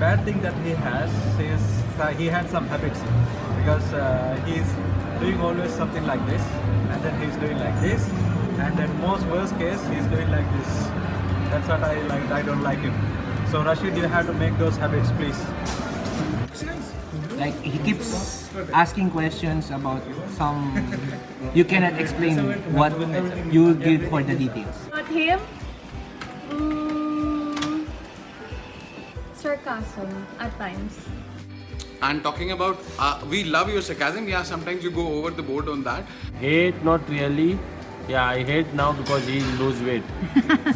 bad thing that he has is he had some habits because he's doing always something like this, and then he's doing like this, and then most worst case he's doing like this. That's what I like. I don't like him. So Rashid, you have to make those habits, please. Like he keeps asking questions about some you cannot explain what you give for the details. About him, sarcasm at times. And talking about, we love your sarcasm. Yeah, sometimes you go over the board on that. Hate, not really. Yeah, I hate now because he lose weight.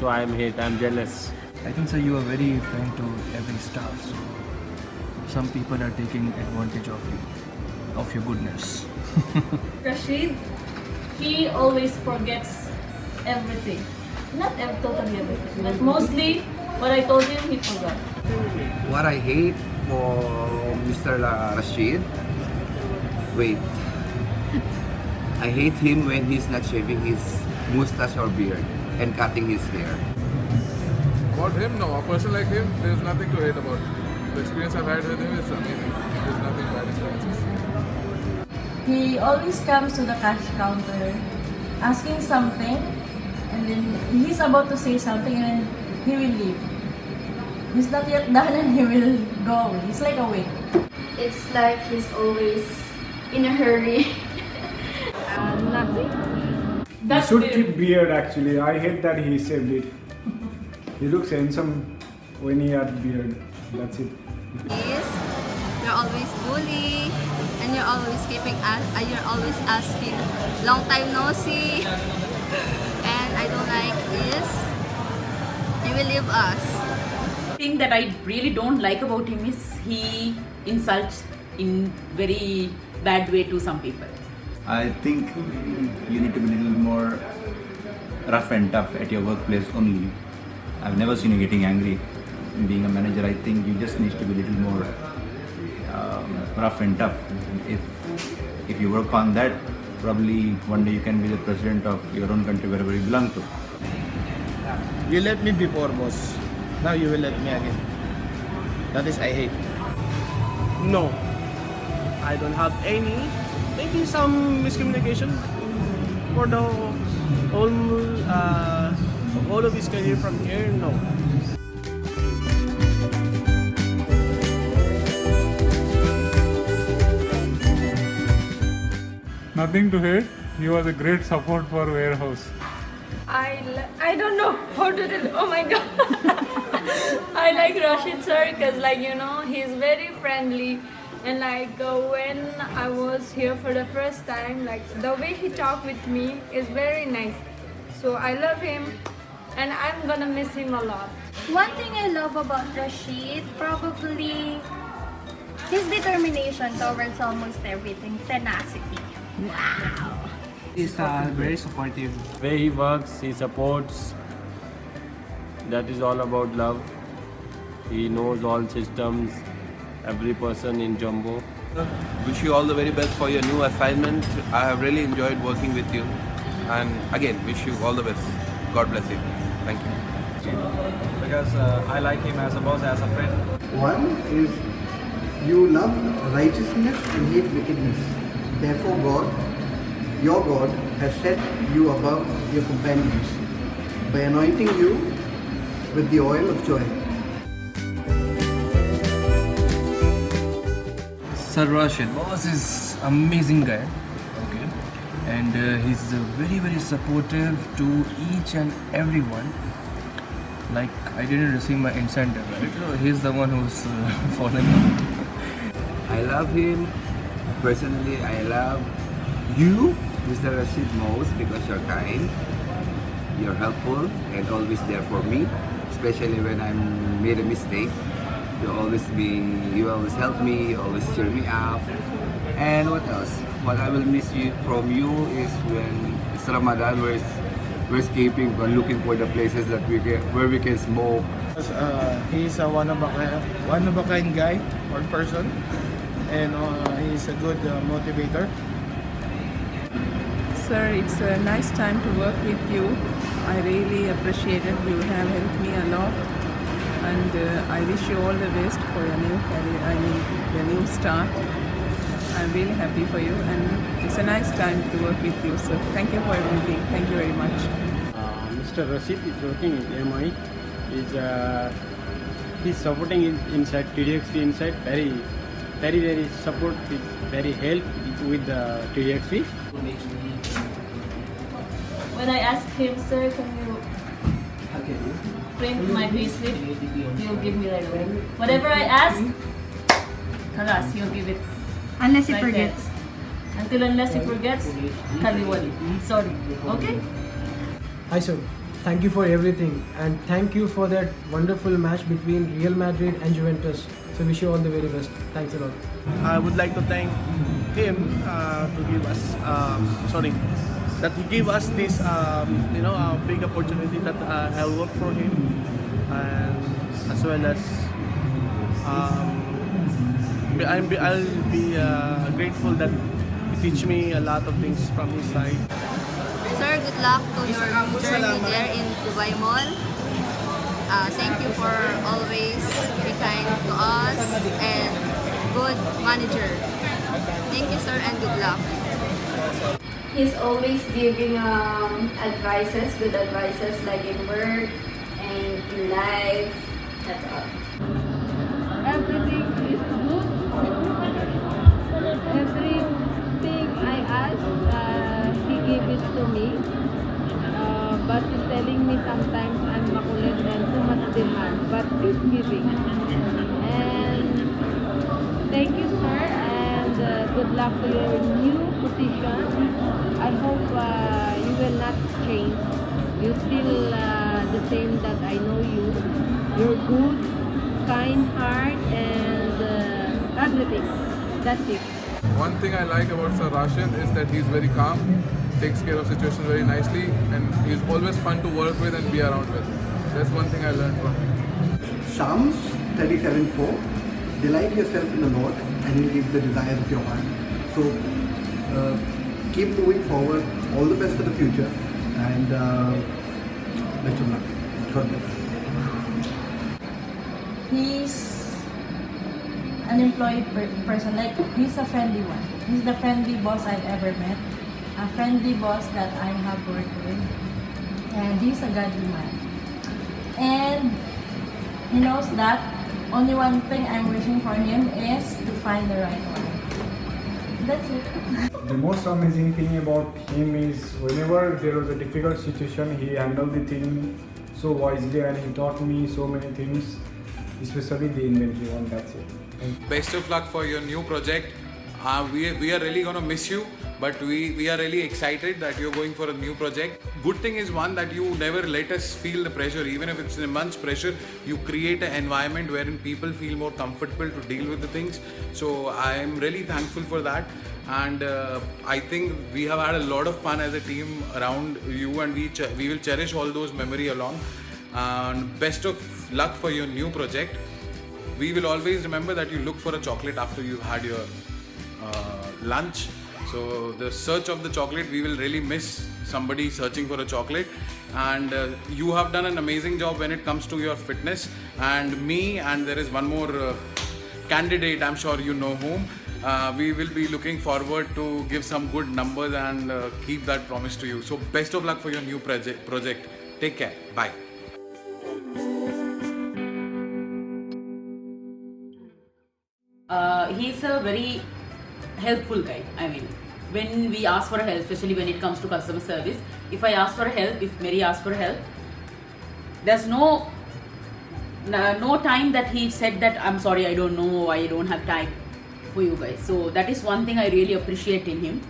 So I'm jealous. I think so you are very frank to every staff, so some people are taking advantage of you, of your goodness. Rashid, he always forgets everything. Not totally everything, but mostly what I told him, he forgot. What I hate for Mr. Rashid, wait. I hate him when he's not shaving his mustache or beard and cutting his hair. About him, no. A person like him, there's nothing to hate about. The experience I've had with him is amazing. There's nothing bad experiences. He always comes to the cash counter asking something, and then he's about to say something and he will leave. He's not yet done and he will go. He's like a wait. It's like he's always in a hurry. Nothing. He should keep beard actually. I hate that he shaved it. He looks handsome when he had beard. That's it. You're always bully, and you're always you're always asking, long time no see. And I don't like this. You will leave us. Thing that I really don't like about him is he insults in very bad way to some people. I think you need to be a little more rough and tough at your workplace only. I've never seen you getting angry. Being a manager, I think you just need to be a little more rough and tough. If you work on that, probably one day you can be the president of your own country wherever you belong to. You let me before, boss. Now you will let me again. That is I hate. No, I don't have any. Maybe some miscommunication for the whole of his career from here. No. Nothing to hate. He was a great support for warehouse. I don't know how to tell. Oh my god. I like Rashid sir because he's very friendly, and when I was here for the first time, the way he talked with me is very nice. So I love him and I'm gonna miss him a lot. One thing I love about Rashid, probably his determination towards almost everything, tenacity. Wow! He's very supportive. The way he works, he supports. That is all about love. He knows all systems, every person in Jumbo. Wish you all the very best for your new assignment. I have really enjoyed working with you. And again, wish you all the best. God bless you. Thank you. Because I like him as a boss, as a friend. One is you love righteousness and hate wickedness. Therefore God, your God, has set you above your companions by anointing you with the oil of joy. Sir Rashid, boss is amazing guy. Okay, and he's very very supportive to each and everyone. Like I didn't receive my incentive, right? So he's the one who's following me. I love him. Personally, I love you, Mr. Rashid, most because you're kind, you're helpful, and always there for me. Especially when I made a mistake, you always help me, you always cheer me up. And what else? What I will miss from you is when it's Ramadan, we're escaping, we're looking for the places that where we can smoke. He's a one of a kind guy or person, and he's a good motivator. Sir, it's a nice time to work with you. I really appreciate it. You have helped me a lot. and I wish you all the best for your new career, your new start. I'm really happy for you, and it's a nice time to work with you. So thank you for everything. Thank you very much. Mr. Rashid is working in MI. He's supporting inside TDXC inside very support, very help with the TDXC. When I ask him, sir, can you print my payslip? He'll give me right away. Whatever I ask, halas, he'll give it. Unless he like forgets. that. Unless he forgets, kaliwali. Sorry. Okay? Hi sir, thank you for everything and thank you for that wonderful match between Real Madrid and Juventus. So wish you all the very best. Thanks a lot. I would like to thank him to give us, that he gave us this, big opportunity that I'll work for him, and as well as I'll be grateful that he teach me a lot of things from his side. Sir, good luck to your journey there in Dubai Mall. Thank you for always be kind to us and good manager. Thank you, sir, and good luck. He's always giving advices, good advices like in work and in life. That's all. Everything is good. Everything I ask, he gives it to me. But he's telling me sometimes I'm makulit and too much demand. But he's giving. And thank you, sir, and good luck to your new position. I hope you will not change. You're still the same that I know you. You're good, kind heart, and everything. That's it. One thing I like about Sir Rashid is that he's very calm, takes care of situations very nicely, and he's always fun to work with and be around with. That's one thing I learned from him. Psalms 37:4. Delight yourself in the Lord and He'll give the desires of your heart. So keep moving forward. All the best for the future, and best of luck. God bless. He's an employed person. Like, he's a friendly one. He's the friendly boss I've ever met. A friendly boss that I have worked with. And he's a godly man. And he knows that only one thing I'm wishing for him is to find the right one. That's it. The most amazing thing about him is whenever there was a difficult situation, he handled the thing so wisely and he taught me so many things, especially the inventory one. That's it. Best of luck for your new project. We are really going to miss you, but we are really excited that you're going for a new project. Good thing is one that you never let us feel the pressure. Even if it's immense pressure, you create an environment wherein people feel more comfortable to deal with the things. So I am really thankful for that, and I think we have had a lot of fun as a team around you, and we will cherish all those memories along. And best of luck for your new project. We will always remember that you look for a chocolate after you've had your lunch. So the search of the chocolate, we will really miss somebody searching for a chocolate. And you have done an amazing job when it comes to your fitness. And me, and there is one more candidate, I'm sure you know whom. We will be looking forward to give some good numbers and keep that promise to you. So best of luck for your new project. Take care. Bye. He's a very helpful guy. I mean, when we ask for help, especially when it comes to customer service, if I ask for help, if Mary asks for help, there's no time that he said that I'm sorry, I don't know, I don't have time for you guys. So that is one thing I really appreciate in him.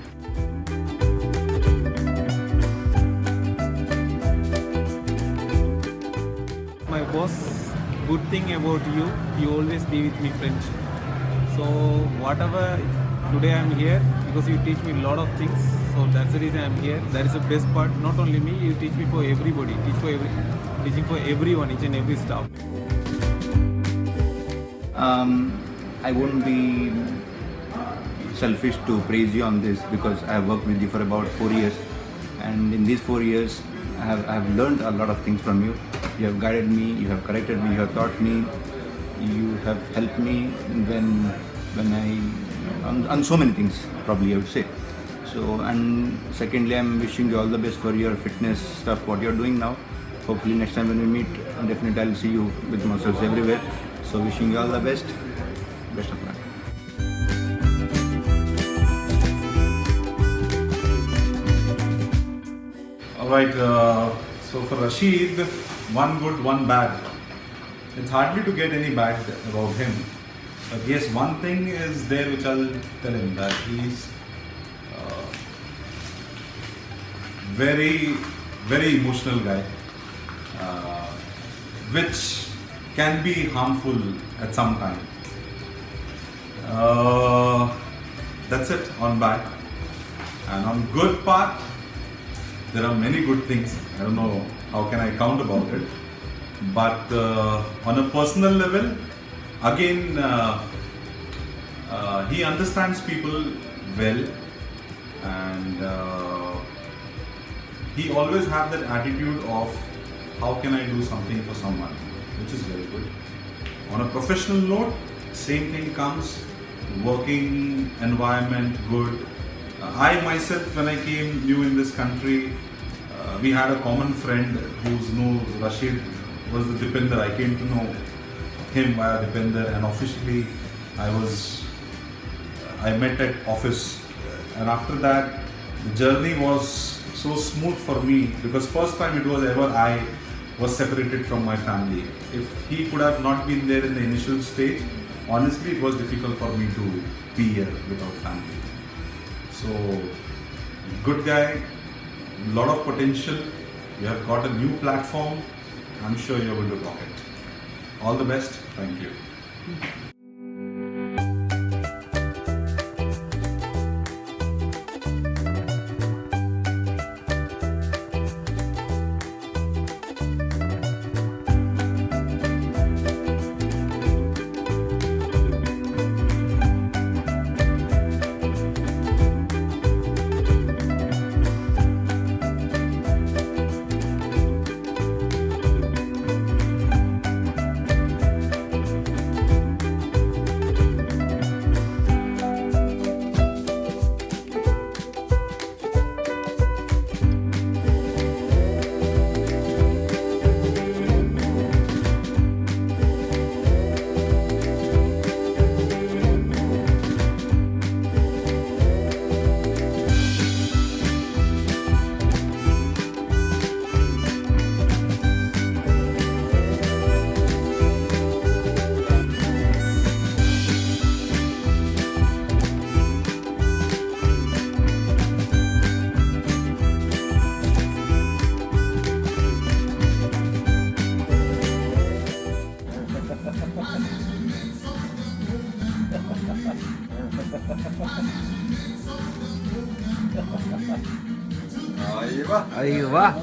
My boss, good thing about you always be with me friends. So whatever, today I'm here because you teach me a lot of things. So that's the reason I'm here. That is the best part. Not only me, you teach me for everybody. Teaching for everyone, each and every staff. I won't be selfish to praise you on this because I have worked with you for about 4 years, and in these 4 years I have learned a lot of things from you. You have guided me, you have corrected me, you have taught me, you have helped me when I on so many things, probably I would say. So, and secondly, I'm wishing you all the best for your fitness stuff, what you're doing now. Hopefully next time when we meet, definitely I'll see you with muscles everywhere. So wishing you all the best. Best of luck. Alright, so for Rashid, one good, one bad. It's hardly to get any bad about him. But yes, one thing is there which I'll tell him, that he's very, very emotional guy, which can be harmful at some time. That's it on bad. And on good part, there are many good things. I don't know how can I count about it. But on a personal level, again, he understands people well, and he always have that attitude of how can I do something for someone, which is very good. On a professional note, same thing comes, working environment good. I myself, when I came new in this country, we had a common friend whose name Rashid was the Dipender. I came to know him via Dipender, and officially I met at office, and after that the journey was so smooth for me, because first time it was ever I was separated from my family. If he could have not been there in the initial stage, honestly it was difficult for me to be here without family. So good guy, lot of potential. You have got a new platform. I'm sure you're going to rock it. All the best. Thank you. Ahí va.